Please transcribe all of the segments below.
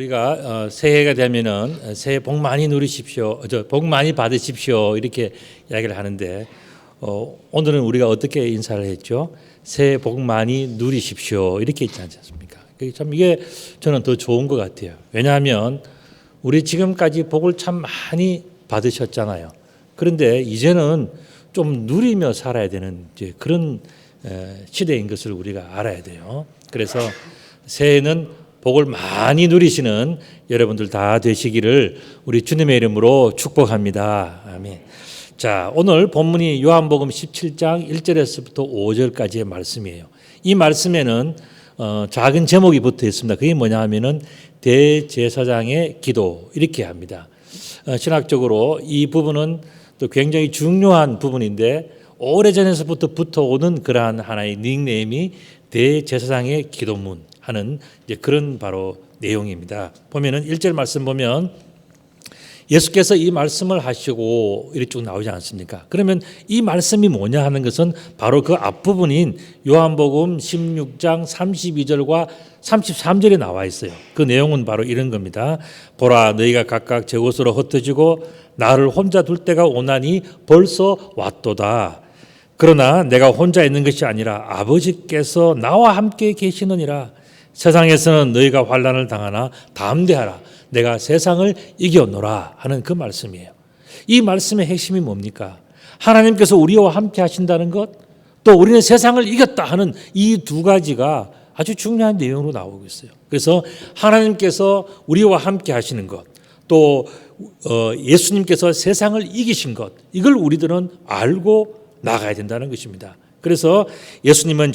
우리가 새해가 되면은 새해 복 많이 누리십시오, 복 많이 받으십시오 이렇게 이야기를 하는데 오늘은 우리가 어떻게 인사를 했죠? 새해 복 많이 누리십시오 이렇게 있지 않습니까? 참 이게 저는 더 좋은 것 같아요. 왜냐하면 우리 지금까지 복을 참 많이 받으셨잖아요. 그런데 이제는 좀 누리며 살아야 되는 이제 그런 시대인 것을 우리가 알아야 돼요. 그래서 새해는 복을 많이 누리시는 여러분들 다 되시기를 우리 주님의 이름으로 축복합니다. 아멘. 자, 오늘 본문이 요한복음 17장 1절에서부터 5절까지의 말씀이에요. 이 말씀에는 작은 제목이 붙어 있습니다. 그게 뭐냐 하면은 대제사장의 기도 이렇게 합니다. 신학적으로 이 부분은 또 굉장히 중요한 부분인데 오래전에서부터 붙어오는 그러한 하나의 닉네임이 대제사장의 기도문 하는 이제 그런 바로 내용입니다. 보면은 1절 말씀 보면 예수께서 이 말씀을 하시고 이렇게 쭉 나오지 않습니까? 그러면 이 말씀이 뭐냐 하는 것은 바로 그 앞부분인 요한복음 16장 32절과 33절에 나와 있어요. 그 내용은 바로 이런 겁니다. 보라, 너희가 각각 제 곳으로 흩어지고 나를 혼자 둘 때가 오나니 벌써 왔도다. 그러나 내가 혼자 있는 것이 아니라 아버지께서 나와 함께 계시느니라. 세상에서는 너희가 환난을 당하나 담대하라. 내가 세상을 이겨노라 하는 그 말씀이에요. 이 말씀의 핵심이 뭡니까? 하나님께서 우리와 함께 하신다는 것, 또 우리는 세상을 이겼다 하는 이 두 가지가 아주 중요한 내용으로 나오고 있어요. 그래서 하나님께서 우리와 함께 하시는 것, 또 예수님께서 세상을 이기신 것, 이걸 우리들은 알고 나가야 된다는 것입니다. 그래서 예수님은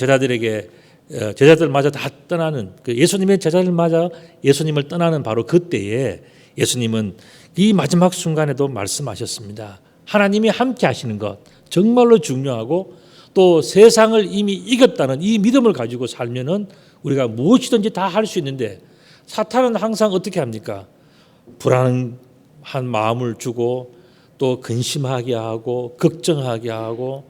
제자들마저 다 떠나는 예수님의 제자들마저 예수님을 떠나는 바로 그때에 예수님은 이 마지막 순간에도 말씀하셨습니다. 하나님이 함께 하시는 것 정말로 중요하고 또 세상을 이미 이겼다는 이 믿음을 가지고 살면은 우리가 무엇이든지 다 할 수 있는데 사탄은 항상 어떻게 합니까? 불안한 마음을 주고 또 근심하게 하고 걱정하게 하고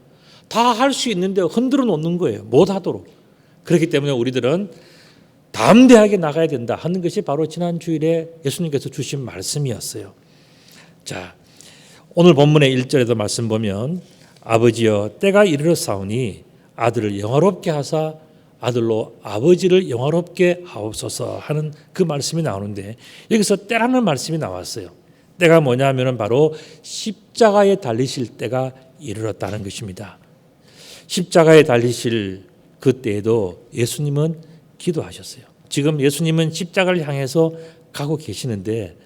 다 할 수 있는데 흔들어 놓는 거예요. 못하도록. 그렇기 때문에 우리들은 담대하게 나가야 된다 하는 것이 바로 지난 주일에 예수님께서 주신 말씀이었어요. 자, 오늘 본문의 1절에도 말씀 보면 아버지여 때가 이르렀사오니 아들을 영화롭게 하사 아들로 아버지를 영화롭게 하옵소서 하는 그 말씀이 나오는데 여기서 때라는 말씀이 나왔어요. 때가 뭐냐면은 바로 십자가에 달리실 때가 이르렀다는 것입니다. 십자가에 달리실 그때에도 예수님은 기도하셨어요. 지금 예수님은 십자가를 향해서 가고 계시는데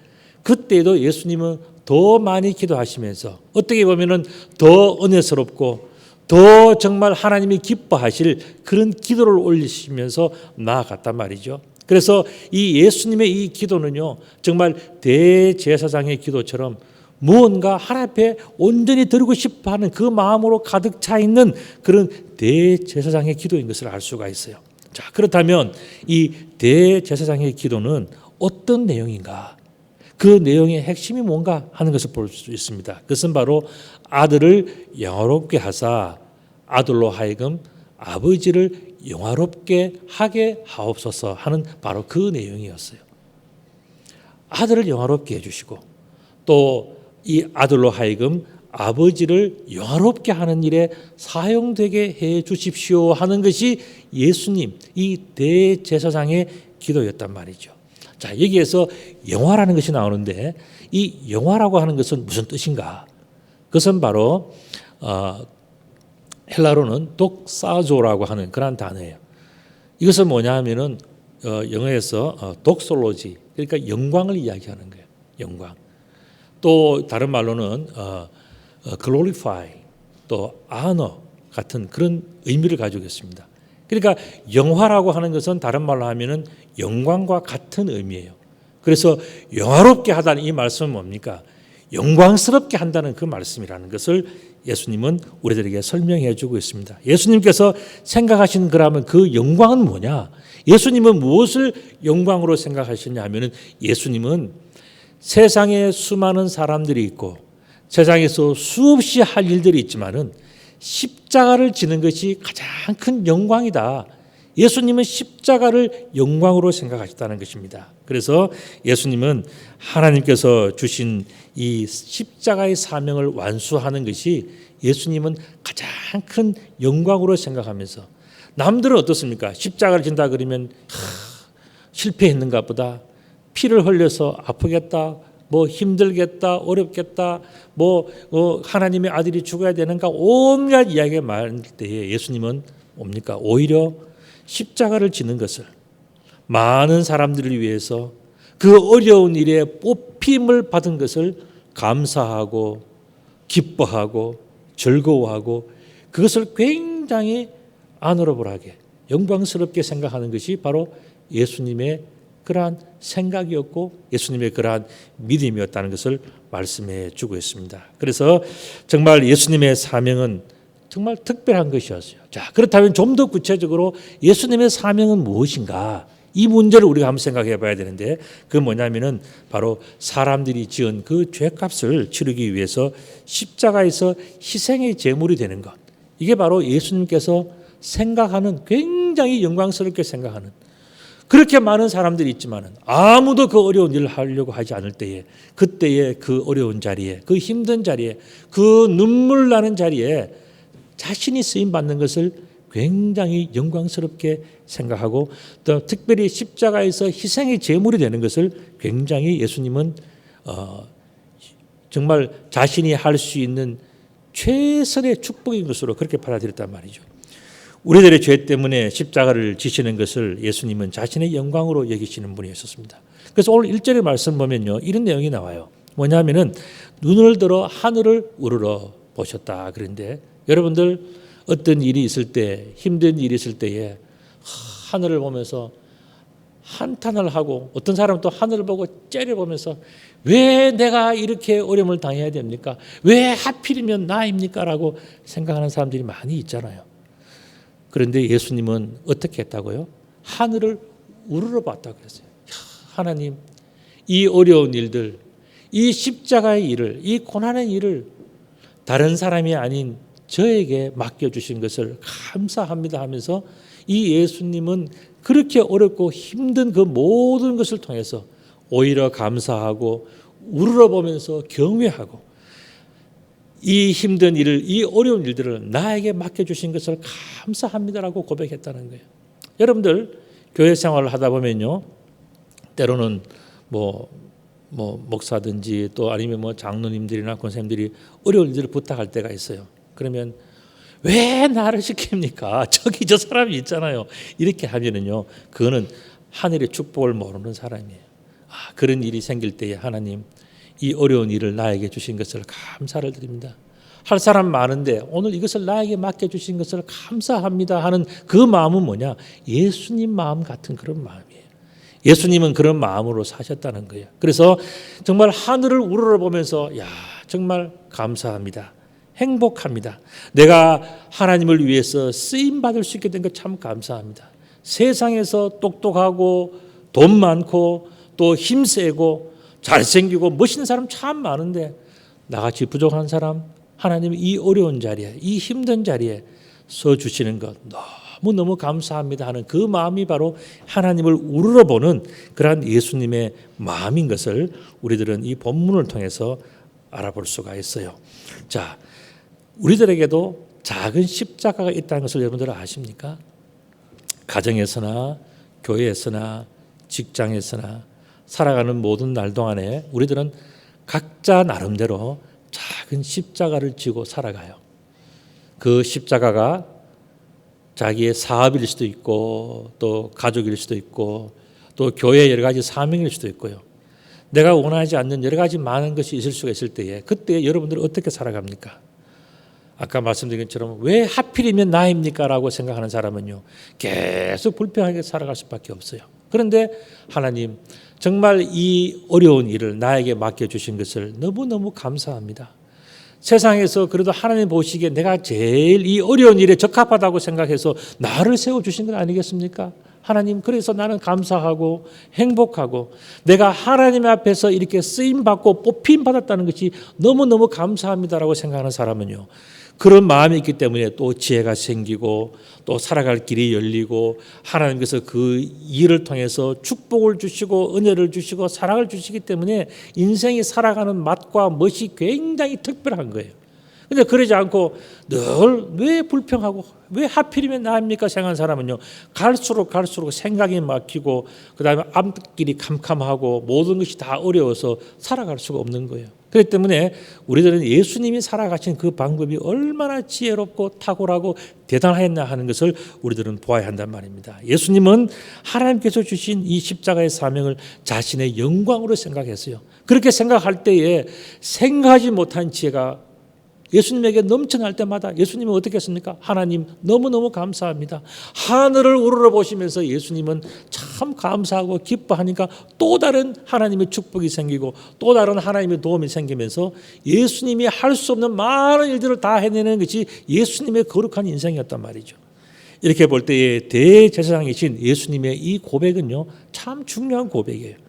그때에도 예수님은 더 많이 기도하시면서 어떻게 보면은 더 은혜스럽고 더 정말 하나님이 기뻐하실 그런 기도를 올리시면서 나아갔단 말이죠. 그래서 이 예수님의 이 기도는요, 정말 대제사장의 기도처럼 무언가 하나님 앞에 온전히 드리고 싶어하는 그 마음으로 가득 차 있는 그런 대제사장의 기도인 것을 알 수가 있어요. 자, 그렇다면 이 대제사장의 기도는 어떤 내용인가? 그 내용의 핵심이 뭔가 하는 것을 볼 수 있습니다. 그것은 바로 아들을 영화롭게 하사 아들로 하여금 아버지를 영화롭게 하게 하옵소서 하는 바로 그 내용이었어요. 아들을 영화롭게 해주시고 또 이 아들로 하여금 아버지를 영화롭게 하는 일에 사용되게 해 주십시오 하는 것이 예수님 이 대제사장의 기도였단 말이죠. 자, 여기에서 영화라는 것이 나오는데 이 영화라고 하는 것은 무슨 뜻인가? 그것은 바로 헬라로는 독사조라고 하는 그런 단어예요. 이것은 뭐냐 하면은 영어에서 독솔로지 그러니까 영광을 이야기하는 거예요. 영광. 또 다른 말로는 glorify, 또 honor 같은 그런 의미를 가지고 있습니다. 그러니까 영화라고 하는 것은 다른 말로 하면은 영광과 같은 의미예요. 그래서 영화롭게 하다는 이 말씀은 뭡니까? 영광스럽게 한다는 그 말씀이라는 것을 예수님은 우리들에게 설명해 주고 있습니다. 예수님께서 생각하신 그러면 그 영광은 뭐냐? 예수님은 무엇을 영광으로 생각하셨냐 하면은 예수님은 세상에 수많은 사람들이 있고 세상에서 수없이 할 일들이 있지만은 십자가를 지는 것이 가장 큰 영광이다. 예수님은 십자가를 영광으로 생각하셨다는 것입니다. 그래서 예수님은 하나님께서 주신 이 십자가의 사명을 완수하는 것이 예수님은 가장 큰 영광으로 생각하면서, 남들은 어떻습니까? 십자가를 진다 그러면 실패했는가 보다, 피를 흘려서 아프겠다, 뭐 힘들겠다, 어렵겠다, 하나님의 아들이 죽어야 되는가, 온갖 이야기가 많을 때에 예수님은 뭡니까? 오히려 십자가를 지는 것을, 많은 사람들을 위해서 그 어려운 일에 뽑힘을 받은 것을 감사하고 기뻐하고 즐거워하고, 그것을 굉장히 아노러블하게 영광스럽게 생각하는 것이 바로 예수님의 그러한 생각이었고 예수님의 그러한 믿음이었다는 것을 말씀해 주고 있습니다. 그래서 정말 예수님의 사명은 정말 특별한 것이었어요. 자, 그렇다면 좀 더 구체적으로 예수님의 사명은 무엇인가? 이 문제를 우리가 한번 생각해 봐야 되는데, 그 뭐냐면은 바로 사람들이 지은 그 죄값을 치르기 위해서 십자가에서 희생의 제물이 되는 것. 이게 바로 예수님께서 생각하는, 굉장히 영광스럽게 생각하는, 그렇게 많은 사람들이 있지만은 아무도 그 어려운 일을 하려고 하지 않을 때에, 그때의 그 어려운 자리에, 그 힘든 자리에, 그 눈물 나는 자리에 자신이 쓰임 받는 것을 굉장히 영광스럽게 생각하고, 또 특별히 십자가에서 희생의 제물이 되는 것을 굉장히 예수님은 정말 자신이 할 수 있는 최선의 축복인 것으로 그렇게 받아들였단 말이죠. 우리들의 죄 때문에 십자가를 지시는 것을 예수님은 자신의 영광으로 여기시는 분이었습니다. 그래서 오늘 1절의 말씀 보면요, 이런 내용이 나와요. 뭐냐면은 눈을 들어 하늘을 우러러 보셨다. 그런데 여러분들 어떤 일이 있을 때, 힘든 일이 있을 때에 하늘을 보면서 한탄을 하고, 어떤 사람은 또 하늘을 보고 째려보면서 왜 내가 이렇게 어려움을 당해야 됩니까? 왜 하필이면 나입니까? 라고 생각하는 사람들이 많이 있잖아요. 그런데 예수님은 어떻게 했다고요? 하늘을 우러러 봤다 그랬어요. 하나님, 이 어려운 일들, 이 십자가의 일을, 이 고난의 일을 다른 사람이 아닌 저에게 맡겨주신 것을 감사합니다 하면서, 이 예수님은 그렇게 어렵고 힘든 그 모든 것을 통해서 오히려 감사하고 우러러보면서 경외하고, 이 힘든 일을, 이 어려운 일들을 나에게 맡겨주신 것을 감사합니다라고 고백했다는 거예요. 여러분들 교회 생활을 하다 보면요, 때로는 목사든지 또 아니면 장로님들이나 권사님들이 어려운 일들을 부탁할 때가 있어요. 그러면 왜 나를 시킵니까? 저기 저 사람이 있잖아요. 이렇게 하면은요, 그거는 하늘의 축복을 모르는 사람이에요. 그런 일이 생길 때에 하나님, 이 어려운 일을 나에게 주신 것을 감사를 드립니다. 할 사람 많은데 오늘 이것을 나에게 맡겨주신 것을 감사합니다 하는 그 마음은 뭐냐? 예수님 마음 같은 그런 마음이에요. 예수님은 그런 마음으로 사셨다는 거예요. 그래서 정말 하늘을 우러러보면서, 야, 정말 감사합니다. 행복합니다. 내가 하나님을 위해서 쓰임받을 수 있게 된 것 참 감사합니다. 세상에서 똑똑하고 돈 많고 또 힘세고 잘생기고 멋있는 사람 참 많은데, 나같이 부족한 사람 하나님이 이 어려운 자리에, 이 힘든 자리에 서주시는 것 너무너무 감사합니다 하는 그 마음이 바로 하나님을 우러러보는 그러한 예수님의 마음인 것을 우리들은 이 본문을 통해서 알아볼 수가 있어요. 자, 우리들에게도 작은 십자가가 있다는 것을 여러분들 아십니까? 가정에서나 교회에서나 직장에서나 살아가는 모든 날 동안에 우리들은 각자 나름대로 작은 십자가를 지고 살아가요. 그 십자가가 자기의 사업일 수도 있고, 또 가족일 수도 있고, 또 교회의 여러 가지 사명일 수도 있고요. 내가 원하지 않는 여러 가지 많은 것이 있을 수가 있을 때에, 그때 여러분들은 어떻게 살아갑니까? 아까 말씀드린 것처럼 왜 하필이면 나입니까? 라고 생각하는 사람은요, 계속 불평하게 살아갈 수밖에 없어요. 그런데 하나님, 정말 이 어려운 일을 나에게 맡겨주신 것을 너무너무 감사합니다. 세상에서 그래도 하나님 보시기에 내가 제일 이 어려운 일에 적합하다고 생각해서 나를 세워주신 건 아니겠습니까? 하나님, 그래서 나는 감사하고 행복하고 내가 하나님 앞에서 이렇게 쓰임받고 뽑힘받았다는 것이 너무너무 감사합니다라고 생각하는 사람은요, 그런 마음이 있기 때문에 또 지혜가 생기고 또 살아갈 길이 열리고 하나님께서 그 일을 통해서 축복을 주시고 은혜를 주시고 사랑을 주시기 때문에 인생이 살아가는 맛과 멋이 굉장히 특별한 거예요. 근데 그러지 않고 늘 왜 불평하고 왜 하필이면 나입니까 생각하는 사람은요, 갈수록 생각이 막히고 그다음에 앞길이 캄캄하고 모든 것이 다 어려워서 살아갈 수가 없는 거예요. 그렇기 때문에 우리들은 예수님이 살아가신 그 방법이 얼마나 지혜롭고 탁월하고 대단했나 하는 것을 우리들은 보아야 한단 말입니다. 예수님은 하나님께서 주신 이 십자가의 사명을 자신의 영광으로 생각했어요. 그렇게 생각할 때에 생각하지 못한 지혜가 예수님에게 넘쳐날 때마다 예수님은 어떻게 했습니까? 하나님 너무너무 감사합니다. 하늘을 우러러보시면서 예수님은 참 감사하고 기뻐하니까 또 다른 하나님의 축복이 생기고 또 다른 하나님의 도움이 생기면서 예수님이 할 수 없는 많은 일들을 다 해내는 것이 예수님의 거룩한 인생이었단 말이죠. 이렇게 볼 때에 대제사장이신 예수님의 이 고백은요, 참 중요한 고백이에요.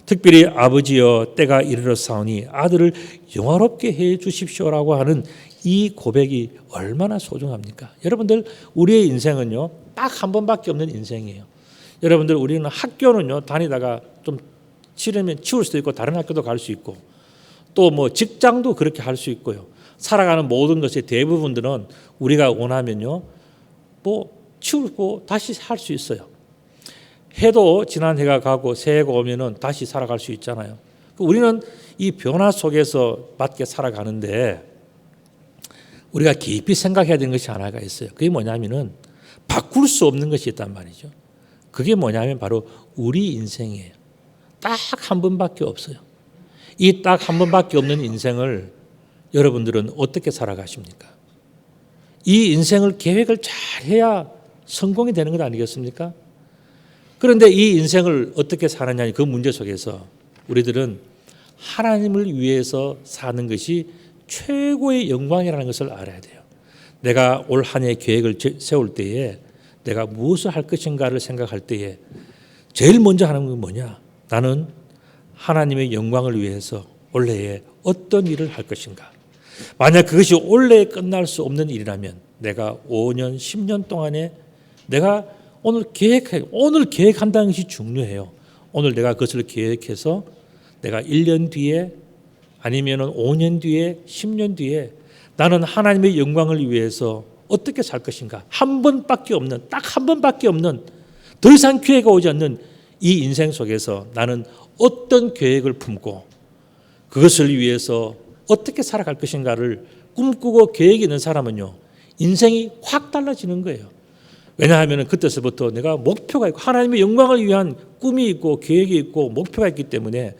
특별히 아버지여 때가 이르렀사오니 아들을 영화롭게 해 주십시오라고 하는 이 고백이 얼마나 소중합니까? 여러분들, 우리의 인생은요 딱 한 번밖에 없는 인생이에요. 여러분들, 우리는 학교는요 다니다가 좀 치르면 치울 수도 있고 다른 학교도 갈 수 있고 또 뭐 직장도 그렇게 할 수 있고요. 살아가는 모든 것의 대부분들은 우리가 원하면요 뭐 치우고 다시 할 수 있어요. 해도 지난 해가 가고 새해가 오면은 다시 살아갈 수 있잖아요. 우리는 이 변화 속에서 맞게 살아가는데 우리가 깊이 생각해야 되는 것이 하나가 있어요. 그게 뭐냐면은 바꿀 수 없는 것이 있단 말이죠. 그게 뭐냐면 바로 우리 인생이에요. 딱 한 번밖에 없어요. 이 딱 한 번밖에 없는 인생을 여러분들은 어떻게 살아가십니까? 이 인생을 계획을 잘 해야 성공이 되는 것 아니겠습니까? 그런데 이 인생을 어떻게 사느냐, 그 문제 속에서 우리들은 하나님을 위해서 사는 것이 최고의 영광이라는 것을 알아야 돼요. 내가 올 한 해 계획을 세울 때에 내가 무엇을 할 것인가를 생각할 때에 제일 먼저 하는 건 뭐냐? 나는 하나님의 영광을 위해서 올해에 어떤 일을 할 것인가? 만약 그것이 올해에 끝날 수 없는 일이라면 내가 5년, 10년 동안에 내가 오늘 계획한다는 것이 중요해요. 오늘 내가 그것을 계획해서 내가 1년 뒤에 아니면 5년 뒤에 10년 뒤에 나는 하나님의 영광을 위해서 어떻게 살 것인가. 한 번밖에 없는, 딱 한 번밖에 없는, 더 이상 기회가 오지 않는 이 인생 속에서 나는 어떤 계획을 품고 그것을 위해서 어떻게 살아갈 것인가를 꿈꾸고 계획이 있는 사람은요, 인생이 확 달라지는 거예요. 왜냐하면 그때서부터 내가 목표가 있고 하나님의 영광을 위한 꿈이 있고 계획이 있고 목표가 있기 때문에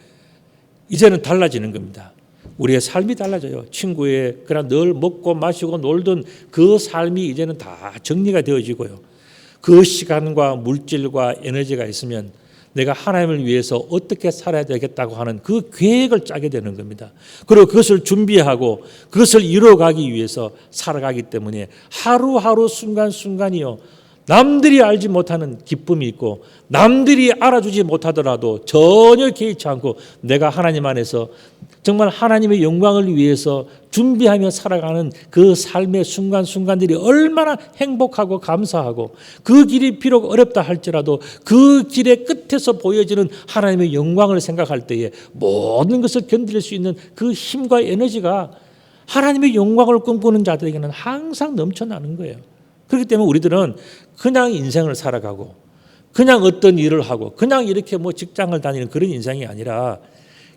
이제는 달라지는 겁니다. 우리의 삶이 달라져요. 친구의 그냥 늘 먹고 마시고 놀던 그 삶이 이제는 다 정리가 되어지고요. 그 시간과 물질과 에너지가 있으면 내가 하나님을 위해서 어떻게 살아야 되겠다고 하는 그 계획을 짜게 되는 겁니다. 그리고 그것을 준비하고 그것을 이루어가기 위해서 살아가기 때문에 하루하루 순간순간이요, 남들이 알지 못하는 기쁨이 있고 남들이 알아주지 못하더라도 전혀 개의치 않고 내가 하나님 안에서 정말 하나님의 영광을 위해서 준비하며 살아가는 그 삶의 순간순간들이 얼마나 행복하고 감사하고 그 길이 비록 어렵다 할지라도 그 길의 끝에서 보여지는 하나님의 영광을 생각할 때에 모든 것을 견딜 수 있는 그 힘과 에너지가 하나님의 영광을 꿈꾸는 자들에게는 항상 넘쳐나는 거예요. 그렇기 때문에 우리들은 그냥 인생을 살아가고 그냥 어떤 일을 하고 그냥 이렇게 뭐 직장을 다니는 그런 인생이 아니라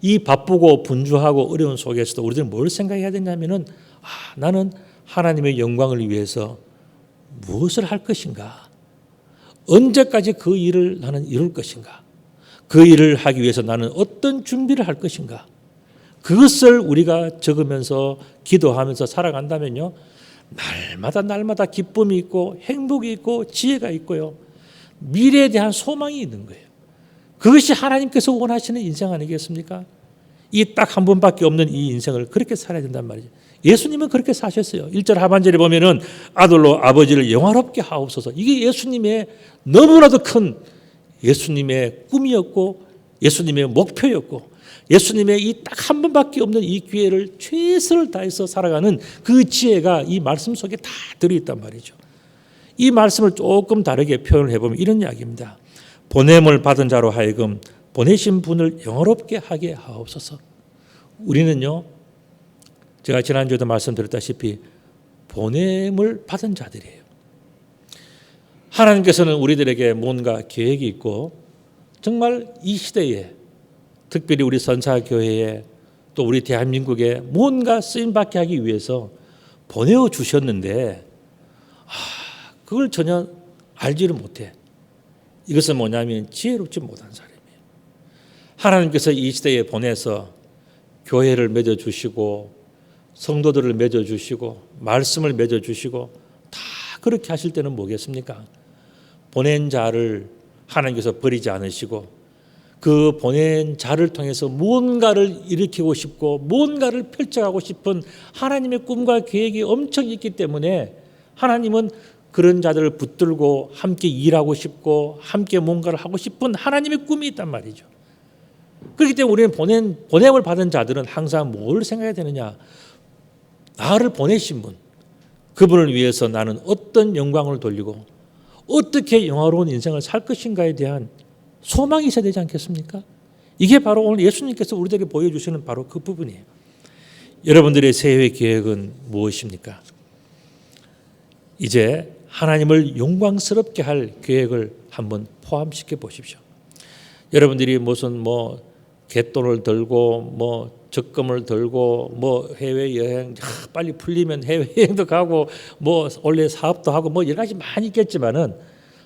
이 바쁘고 분주하고 어려운 속에서도 우리들은 뭘 생각해야 되냐면은 나는 하나님의 영광을 위해서 무엇을 할 것인가? 언제까지 그 일을 나는 이룰 것인가? 그 일을 하기 위해서 나는 어떤 준비를 할 것인가? 그것을 우리가 적으면서 기도하면서 살아간다면요, 날마다 기쁨이 있고 행복이 있고 지혜가 있고요, 미래에 대한 소망이 있는 거예요. 그것이 하나님께서 원하시는 인생 아니겠습니까? 이 딱 한 번밖에 없는 이 인생을 그렇게 살아야 된단 말이죠. 예수님은 그렇게 사셨어요. 1절 하반절에 보면은 아들로 아버지를 영화롭게 하옵소서. 이게 예수님의 너무나도 큰 예수님의 꿈이었고 예수님의 목표였고 예수님의 이 딱 한 번밖에 없는 이 기회를 최선을 다해서 살아가는 그 지혜가 이 말씀 속에 다 들어있단 말이죠. 이 말씀을 조금 다르게 표현을 해보면 이런 이야기입니다. 보냄을 받은 자로 하여금 보내신 분을 영화롭게 하게 하옵소서. 우리는요, 제가 지난주에도 말씀드렸다시피 보냄을 받은 자들이에요. 하나님께서는 우리들에게 뭔가 계획이 있고 정말 이 시대에 특별히 우리 선사교회에 또 우리 대한민국에 뭔가 쓰임받게 하기 위해서 보내어 주셨는데 그걸 전혀 알지를 못해. 이것은 뭐냐면 지혜롭지 못한 사람이에요. 하나님께서 이 시대에 보내서 교회를 맺어주시고 성도들을 맺어주시고 말씀을 맺어주시고 다 그렇게 하실 때는 뭐겠습니까? 보낸 자를 하나님께서 버리지 않으시고 그 보낸 자를 통해서 무언가를 일으키고 싶고 무언가를 펼쳐가고 싶은 하나님의 꿈과 계획이 엄청 있기 때문에 하나님은 그런 자들을 붙들고 함께 일하고 싶고 함께 뭔가를 하고 싶은 하나님의 꿈이 있단 말이죠. 그렇기 때문에 우리는 보냄을 받은 자들은 항상 뭘 생각해야 되느냐? 나를 보내신 분, 그분을 위해서 나는 어떤 영광을 돌리고 어떻게 영화로운 인생을 살 것인가에 대한 소망이 있어야 되지 않겠습니까? 이게 바로 오늘 예수님께서 우리들에게 보여주시는 바로 그 부분이에요. 여러분들의 새해 계획은 무엇입니까? 이제 하나님을 영광스럽게 할 계획을 한번 포함시켜 보십시오. 여러분들이 무슨 갯돈을 들고 적금을 들고 해외여행 빨리 풀리면 해외여행도 가고 원래 사업도 하고 여러 가지 많이 있겠지만은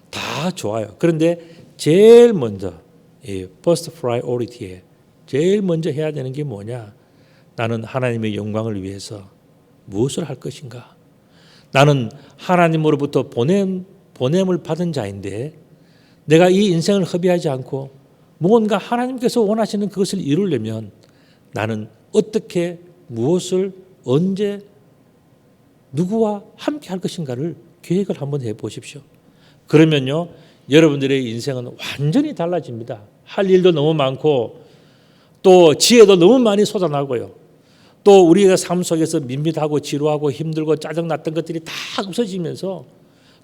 다 좋아요. 그런데 제일 먼저 이 first priority에 제일 먼저 해야 되는 게 뭐냐? 나는 하나님의 영광을 위해서 무엇을 할 것인가? 나는 하나님으로부터 보냄을 받은 자인데 내가 이 인생을 허비하지 않고 무언가 하나님께서 원하시는 그것을 이루려면 나는 어떻게 무엇을 언제 누구와 함께 할 것인가를 계획을 한번 해보십시오. 그러면요 여러분들의 인생은 완전히 달라집니다. 할 일도 너무 많고 또 지혜도 너무 많이 쏟아나고요. 또 우리가 삶 속에서 밋밋하고 지루하고 힘들고 짜증났던 것들이 다 없어지면서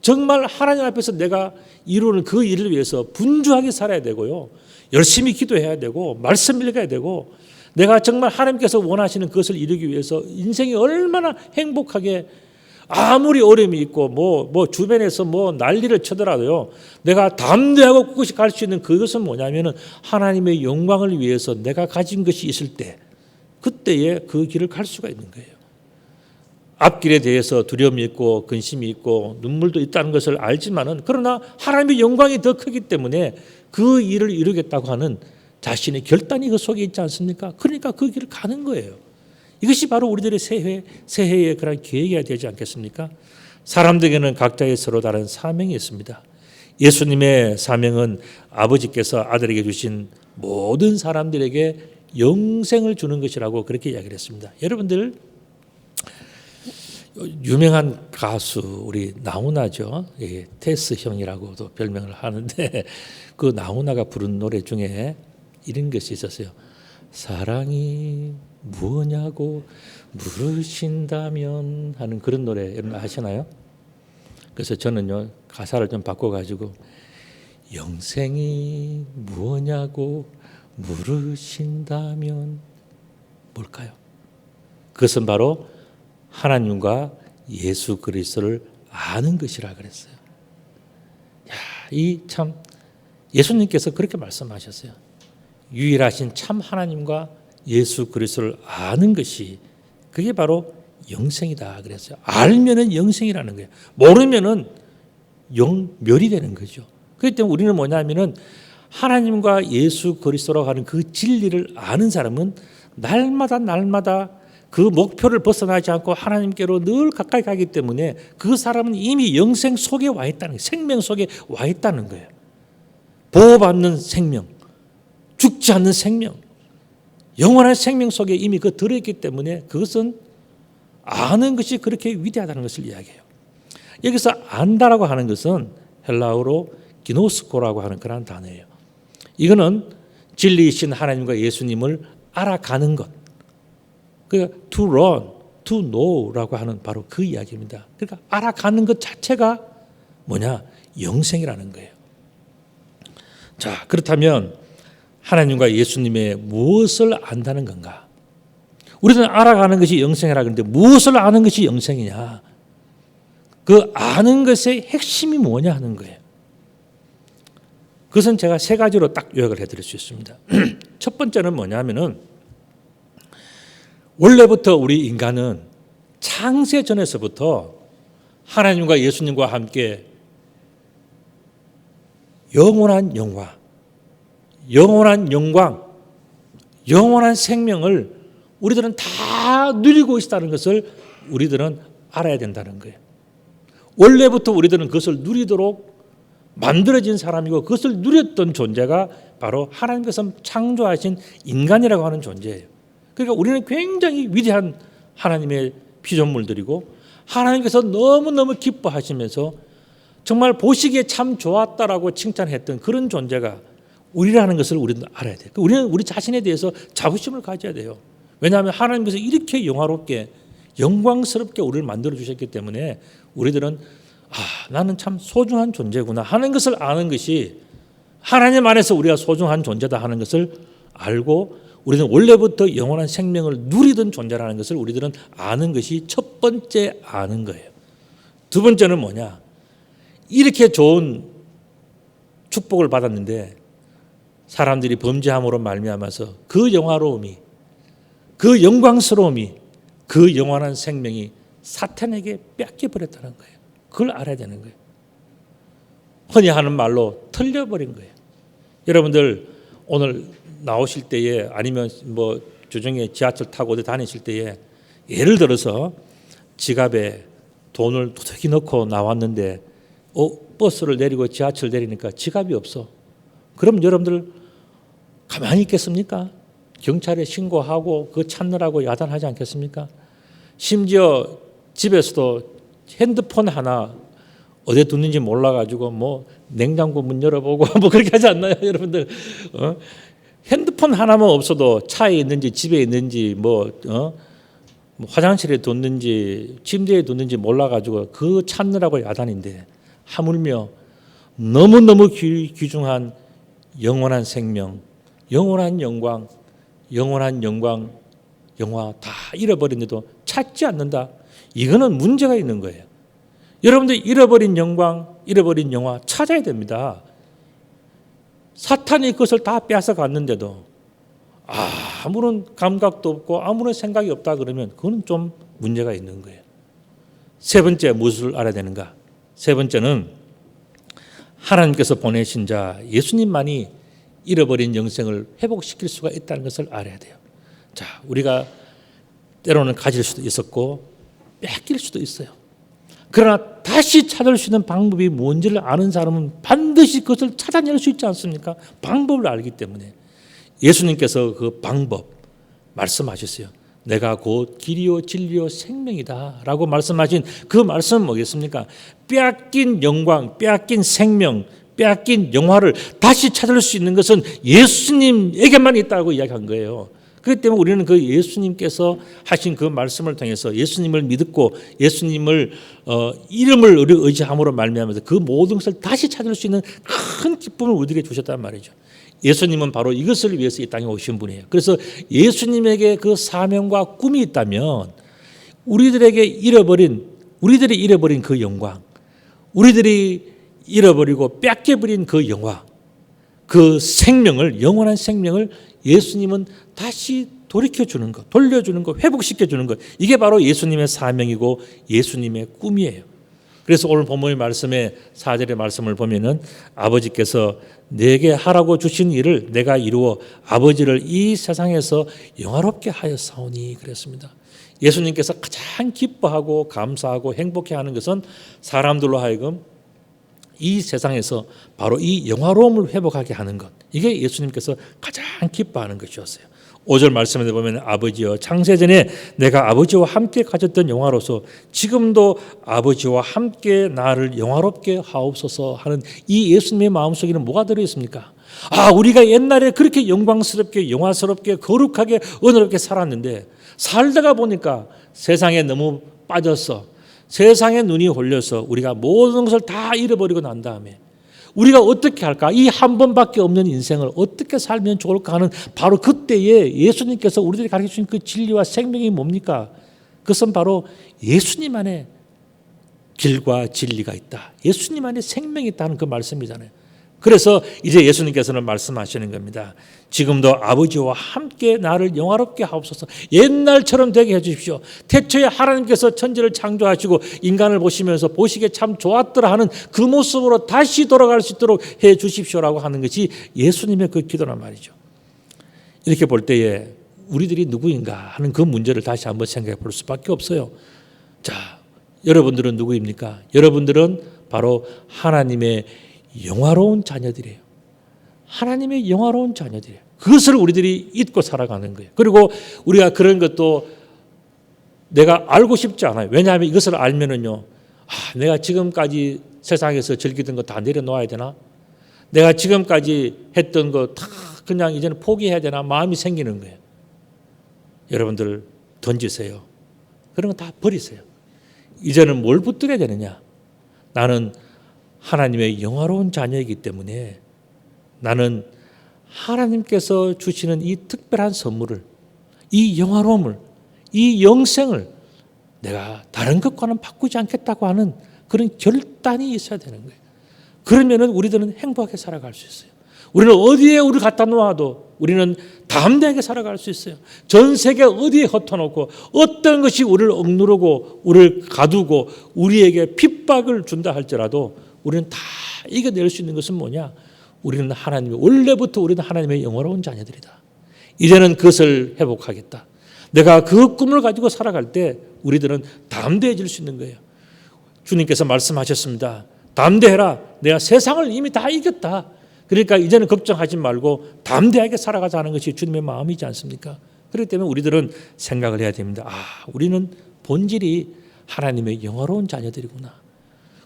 정말 하나님 앞에서 내가 이루는 그 일을 위해서 분주하게 살아야 되고요. 열심히 기도해야 되고 말씀 읽어야 되고 내가 정말 하나님께서 원하시는 그것을 이루기 위해서 인생이 얼마나 행복하게 아무리 어려움이 있고 주변에서 난리를 쳐더라도요. 내가 담대하고 꿋꿋이 갈 수 있는 그것은 뭐냐면은 하나님의 영광을 위해서 내가 가진 것이 있을 때 그때에 그 길을 갈 수가 있는 거예요. 앞길에 대해서 두려움이 있고 근심이 있고 눈물도 있다는 것을 알지만은 그러나 하나님의 영광이 더 크기 때문에 그 일을 이루겠다고 하는 자신의 결단이 그 속에 있지 않습니까? 그러니까 그 길을 가는 거예요. 이것이 바로 우리들의 새해의 그런 계획이어야 되지 않겠습니까? 사람들에게는 각자의 서로 다른 사명이 있습니다. 예수님의 사명은 아버지께서 아들에게 주신 모든 사람들에게 영생을 주는 것이라고 그렇게 이야기를 했습니다. 여러분들 유명한 가수 우리 나훈아죠. 테스 형이라고도 별명을 하는데 그 나훈아가 부른 노래 중에 이런 것이 있었어요. 사랑이 무엇냐고 물으신다면 하는 그런 노래 여러분 아시나요? 그래서 저는요 가사를 좀 바꿔가지고 영생이 무엇냐고 물으신다면 뭘까요? 그것은 바로 하나님과 예수 그리스도를 아는 것이라 그랬어요. 이 참 예수님께서 그렇게 말씀하셨어요. 유일하신 참 하나님과 예수 그리스도를 아는 것이 그게 바로 영생이다 그랬어요. 알면은 영생이라는 거예요. 모르면은 영멸이 되는 거죠. 그렇기 때문에 우리는 뭐냐면은 하나님과 예수 그리스도라고 하는 그 진리를 아는 사람은 날마다 그 목표를 벗어나지 않고 하나님께로 늘 가까이 가기 때문에 그 사람은 이미 영생 속에 와 있다는 거예요. 생명 속에 와 있다는 거예요. 보호받는 생명, 죽지 않는 생명, 영원한 생명 속에 이미 그 들어있기 때문에 그것은 아는 것이 그렇게 위대하다는 것을 이야기해요. 여기서 안다라고 하는 것은 헬라어로 기노스코라고 하는 그런 단어예요. 이거는 진리이신 하나님과 예수님을 알아가는 것. 그러니까 to learn, to know라고 하는 바로 그 이야기입니다. 그러니까 알아가는 것 자체가 뭐냐? 영생이라는 거예요. 자, 그렇다면 하나님과 예수님의 무엇을 안다는 건가? 우리는 알아가는 것이 영생이라 그러는데 무엇을 아는 것이 영생이냐? 그 아는 것의 핵심이 뭐냐 하는 거예요. 그것은 제가 세 가지로 딱 요약을 해드릴 수 있습니다. 첫 번째는 뭐냐면은 원래부터 우리 인간은 창세 전에서부터 하나님과 예수님과 함께 영원한 영화, 영원한 영광, 영원한 생명을 우리들은 다 누리고 있다는 것을 우리들은 알아야 된다는 거예요. 원래부터 우리들은 그것을 누리도록 만들어진 사람이고 그것을 누렸던 존재가 바로 하나님께서 창조하신 인간이라고 하는 존재예요. 그러니까 우리는 굉장히 위대한 하나님의 피조물들이고 하나님께서 너무너무 기뻐하시면서 정말 보시기에 참 좋았다라고 칭찬했던 그런 존재가 우리라는 것을 우리는 알아야 돼요. 우리는 우리 자신에 대해서 자부심을 가져야 돼요. 왜냐하면 하나님께서 이렇게 영화롭게 영광스럽게 우리를 만들어 주셨기 때문에 우리들은 나는 참 소중한 존재구나 하는 것을 아는 것이 하나님 안에서 우리가 소중한 존재다 하는 것을 알고 우리는 원래부터 영원한 생명을 누리던 존재라는 것을 우리들은 아는 것이 첫 번째 아는 거예요. 두 번째는 뭐냐? 이렇게 좋은 축복을 받았는데 사람들이 범죄함으로 말미암아서 그 영화로움이, 그 영광스러움이, 그 영원한 생명이 사탄에게 뺏겨버렸다는 거예요. 그걸 알아야 되는 거예요. 흔히 하는 말로 털려버린 거예요. 여러분들 오늘 나오실 때에 아니면 뭐 주중에 지하철 타고 어디 다니실 때에 예를 들어서 지갑에 돈을 두둑이 넣고 나왔는데 버스를 내리고 지하철 내리니까 지갑이 없어. 그럼 여러분들 가만히 있겠습니까? 경찰에 신고하고 그거 찾느라고 야단하지 않겠습니까? 심지어 집에서도 핸드폰 하나 어디에 뒀는지 몰라가지고 뭐 냉장고 문 열어보고 뭐 그렇게 하지 않나요, 여러분들? 핸드폰 하나만 없어도 차에 있는지 집에 있는지 뭐 화장실에 뒀는지 침대에 뒀는지 몰라가지고 그 찾느라고 야단인데 하물며 너무너무 귀중한 영원한 생명, 영원한 영광, 영원한 영광, 영화 다 잃어버렸는데도 찾지 않는다. 이거는 문제가 있는 거예요. 여러분들 잃어버린 영광, 잃어버린 영화 찾아야 됩니다. 사탄이 그것을 다 빼앗아 갔는데도 아무런 감각도 없고 아무런 생각이 없다 그러면 그건 좀 문제가 있는 거예요. 세 번째 무엇을 알아야 되는가? 세 번째는 하나님께서 보내신 자 예수님만이 잃어버린 영생을 회복시킬 수가 있다는 것을 알아야 돼요. 자, 우리가 때로는 가질 수도 있었고 뺏길 수도 있어요. 그러나 다시 찾을 수 있는 방법이 뭔지를 아는 사람은 반드시 그것을 찾아낼 수 있지 않습니까? 방법을 알기 때문에 예수님께서 그 방법 말씀하셨어요. 내가 곧 길이요 진리요 생명이다 라고 말씀하신 그 말씀은 뭐겠습니까? 빼앗긴 영광, 빼앗긴 생명, 빼앗긴 영화를 다시 찾을 수 있는 것은 예수님에게만 있다고 이야기한 거예요. 그렇기 때문에 우리는 그 예수님께서 하신 그 말씀을 통해서 예수님을 믿고 예수님을 이름을 의지함으로 말미암아서 그 모든 것을 다시 찾을 수 있는 큰 기쁨을 우리에게 주셨단 말이죠. 예수님은 바로 이것을 위해서 이 땅에 오신 분이에요. 그래서 예수님에게 그 사명과 꿈이 있다면 우리들이 잃어버린 그 영광, 우리들이 잃어버리고 뺏겨버린 그 영화, 그 생명을, 영원한 생명을 예수님은 다시 돌이켜주는 것, 돌려주는 것, 회복시켜주는 것, 이게 바로 예수님의 사명이고 예수님의 꿈이에요. 그래서 오늘 본문의 말씀에 4절의 말씀을 보면은 아버지께서 내게 하라고 주신 일을 내가 이루어 아버지를 이 세상에서 영화롭게 하였사오니 그랬습니다. 예수님께서 가장 기뻐하고 감사하고 행복해하는 것은 사람들로 하여금 이 세상에서 바로 이 영화로움을 회복하게 하는 것, 이게 예수님께서 가장 기뻐하는 것이었어요. 5절 말씀에 보면 아버지여 창세전에 내가 아버지와 함께 가졌던 영화로서 지금도 아버지와 함께 나를 영화롭게 하옵소서 하는 이 예수님의 마음속에는 뭐가 들어있습니까? 우리가 옛날에 그렇게 영광스럽게 영화스럽게 거룩하게 은혜롭게 살았는데 살다가 보니까 세상에 너무 빠져서 세상에 눈이 홀려서 우리가 모든 것을 다 잃어버리고 난 다음에 우리가 어떻게 할까? 이 한 번밖에 없는 인생을 어떻게 살면 좋을까 하는 바로 그때에 예수님께서 우리들이 가르쳐주신 그 진리와 생명이 뭡니까? 그것은 바로 예수님 안에 길과 진리가 있다. 예수님 안에 생명이 있다는 그 말씀이잖아요. 그래서 이제 예수님께서는 말씀하시는 겁니다. 지금도 아버지와 함께 나를 영화롭게 하옵소서. 옛날처럼 되게 해주십시오. 태초에 하나님께서 천지를 창조하시고 인간을 보시면서 보시기에 참 좋았더라 하는 그 모습으로 다시 돌아갈 수 있도록 해 주십시오라고 하는 것이 예수님의 그 기도란 말이죠. 이렇게 볼 때에 우리들이 누구인가 하는 그 문제를 다시 한번 생각해 볼 수밖에 없어요. 자, 여러분들은 누구입니까? 여러분들은 바로 하나님의 영화로운 자녀들이에요. 하나님의 영화로운 자녀들이에요. 그것을 우리들이 잊고 살아가는 거예요. 그리고 우리가 그런 것도 내가 알고 싶지 않아요. 왜냐하면 이것을 알면은요, 내가 지금까지 세상에서 즐기던 거 다 내려놓아야 되나? 내가 지금까지 했던 거 다 그냥 이제는 포기해야 되나? 마음이 생기는 거예요. 여러분들 던지세요. 그런 거 다 버리세요. 이제는 뭘 붙들어야 되느냐? 나는 하나님의 영화로운 자녀이기 때문에 나는 하나님께서 주시는 이 특별한 선물을, 이 영화로움을, 이 영생을 내가 다른 것과는 바꾸지 않겠다고 하는 그런 결단이 있어야 되는 거예요. 그러면은 우리들은 행복하게 살아갈 수 있어요. 우리는 어디에 우리를 갖다 놓아도 우리는 담대하게 살아갈 수 있어요. 전 세계 어디에 흩어놓고 어떤 것이 우리를 억누르고 우리를 가두고 우리에게 핍박을 준다 할지라도 우리는 다 이겨낼 수 있는 것은 뭐냐? 우리는 원래부터 우리는 하나님의 영화로운 자녀들이다. 이제는 그것을 회복하겠다. 내가 그 꿈을 가지고 살아갈 때 우리들은 담대해질 수 있는 거예요. 주님께서 말씀하셨습니다. 담대해라. 내가 세상을 이미 다 이겼다. 그러니까 이제는 걱정하지 말고 담대하게 살아가자는 것이 주님의 마음이지 않습니까? 그렇기 때문에 우리들은 생각을 해야 됩니다. 우리는 본질이 하나님의 영화로운 자녀들이구나.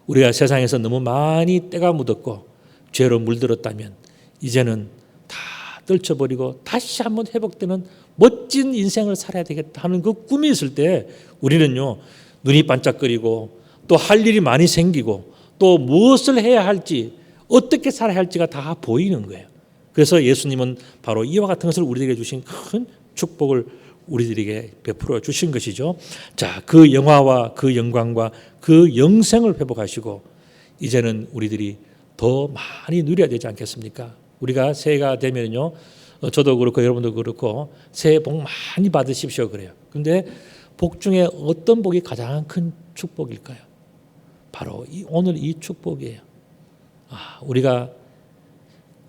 우리가 세상에서 너무 많이 때가 묻었고 죄로 물들었다면 이제는 다 떨쳐버리고 다시 한번 회복되는 멋진 인생을 살아야 되겠다 하는 그 꿈이 있을 때 우리는요, 눈이 반짝거리고 또 할 일이 많이 생기고 또 무엇을 해야 할지 어떻게 살아야 할지가 다 보이는 거예요. 그래서 예수님은 바로 이와 같은 것을 우리에게 주신 큰 축복을 우리들에게 베풀어 주신 것이죠. 자, 그 영화와 그 영광과 그 영생을 회복하시고 이제는 우리들이 더 많이 누려야 되지 않겠습니까? 우리가 새해가 되면요, 저도 그렇고 여러분도 그렇고 새해 복 많이 받으십시오 그래요. 그런데 복 중에 어떤 복이 가장 큰 축복일까요? 바로 오늘 이 축복이에요. 우리가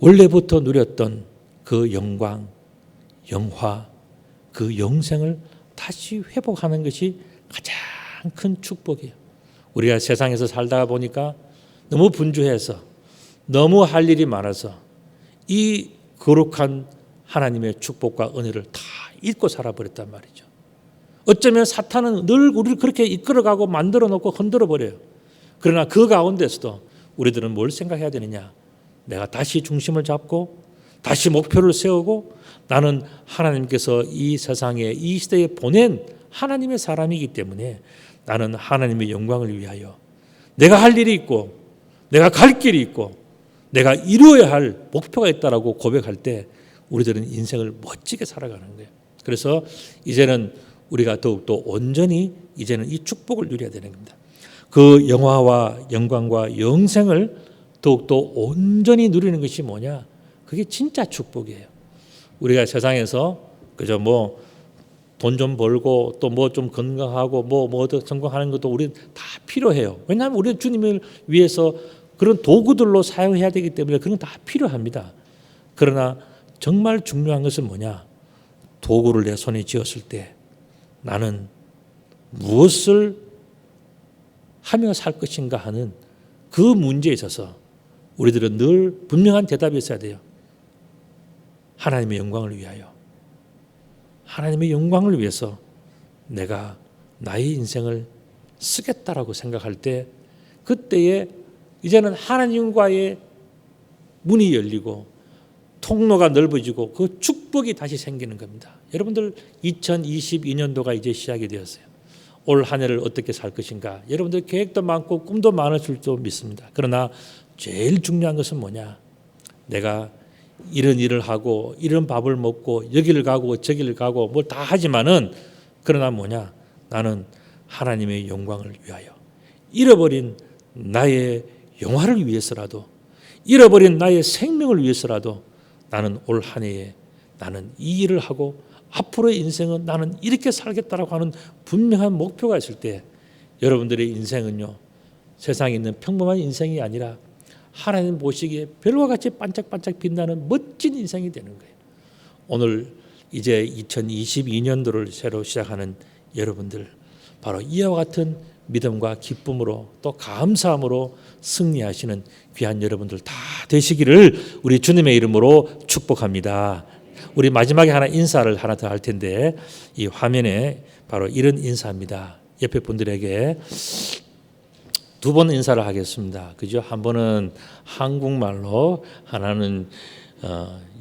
원래부터 누렸던 그 영광, 영화, 그 영생을 다시 회복하는 것이 가장 큰 축복이에요. 우리가 세상에서 살다가 보니까 너무 분주해서 너무 할 일이 많아서 이 거룩한 하나님의 축복과 은혜를 다 잊고 살아버렸단 말이죠. 어쩌면 사탄은 늘 우리를 그렇게 이끌어가고 만들어 놓고 흔들어 버려요. 그러나 그 가운데서도 우리들은 뭘 생각해야 되느냐? 내가 다시 중심을 잡고 다시 목표를 세우고 나는 하나님께서 이 세상에 이 시대에 보낸 하나님의 사람이기 때문에 나는 하나님의 영광을 위하여 내가 할 일이 있고 내가 갈 길이 있고 내가 이루어야 할 목표가 있다라고 고백할 때 우리들은 인생을 멋지게 살아가는 거예요. 그래서 이제는 우리가 더욱더 온전히 이제는 이 축복을 누려야 되는 겁니다. 그 영화와 영광과 영생을 더욱더 온전히 누리는 것이 뭐냐? 그게 진짜 축복이에요. 우리가 세상에서 그저 돈 좀 벌고 또 좀 건강하고 더 성공하는 것도 우리는 다 필요해요. 왜냐하면 우리는 주님을 위해서 그런 도구들로 사용해야 되기 때문에 그런 다 필요합니다. 그러나 정말 중요한 것은 뭐냐? 도구를 내 손에 쥐었을 때 나는 무엇을 하며 살 것인가 하는 그 문제에 있어서 우리들은 늘 분명한 대답이 있어야 돼요. 하나님의 영광을 위하여 하나님의 영광을 위해서 내가 나의 인생을 쓰겠다라고 생각할 때 그때에 이제는 하나님과의 문이 열리고 통로가 넓어지고 그 축복이 다시 생기는 겁니다. 여러분들 2022년도가 이제 시작이 되었어요. 올 한 해를 어떻게 살 것인가. 여러분들 계획도 많고 꿈도 많을 줄도 믿습니다. 그러나 제일 중요한 것은 뭐냐. 내가 이런 일을 하고 이런 밥을 먹고 여기를 가고 저기를 가고 뭘 다 하지만은 그러나 뭐냐. 나는 하나님의 영광을 위하여 잃어버린 나의 영화를 위해서라도 잃어버린 나의 생명을 위해서라도 나는 올 한 해에 나는 이 일을 하고 앞으로의 인생은 나는 이렇게 살겠다라고 하는 분명한 목표가 있을 때 여러분들의 인생은요 세상에 있는 평범한 인생이 아니라 하나님 보시기에 별과 같이 반짝반짝 빛나는 멋진 인생이 되는 거예요. 오늘 이제 2022년도를 새로 시작하는 여러분들 바로 이와 같은 믿음과 기쁨으로 또 감사함으로 승리하시는 귀한 여러분들 다 되시기를 우리 주님의 이름으로 축복합니다. 우리 마지막에 하나 인사를 하나 더 할 텐데 이 화면에 바로 이런 인사입니다. 옆에 분들에게 두 번 인사를 하겠습니다. 그죠? 한 번은 한국말로 하나는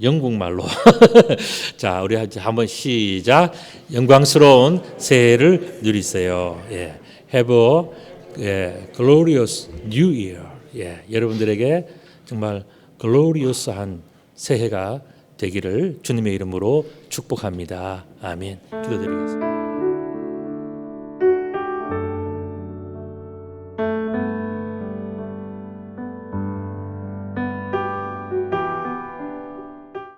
영국말로 자 우리 한번 시작. 영광스러운 새해를 누리세요. 예. Have a glorious New Year. 예. 여러분들에게 정말 glorious한 새해가 되기를 주님의 이름으로 축복합니다. 아멘. 기도드리겠습니다.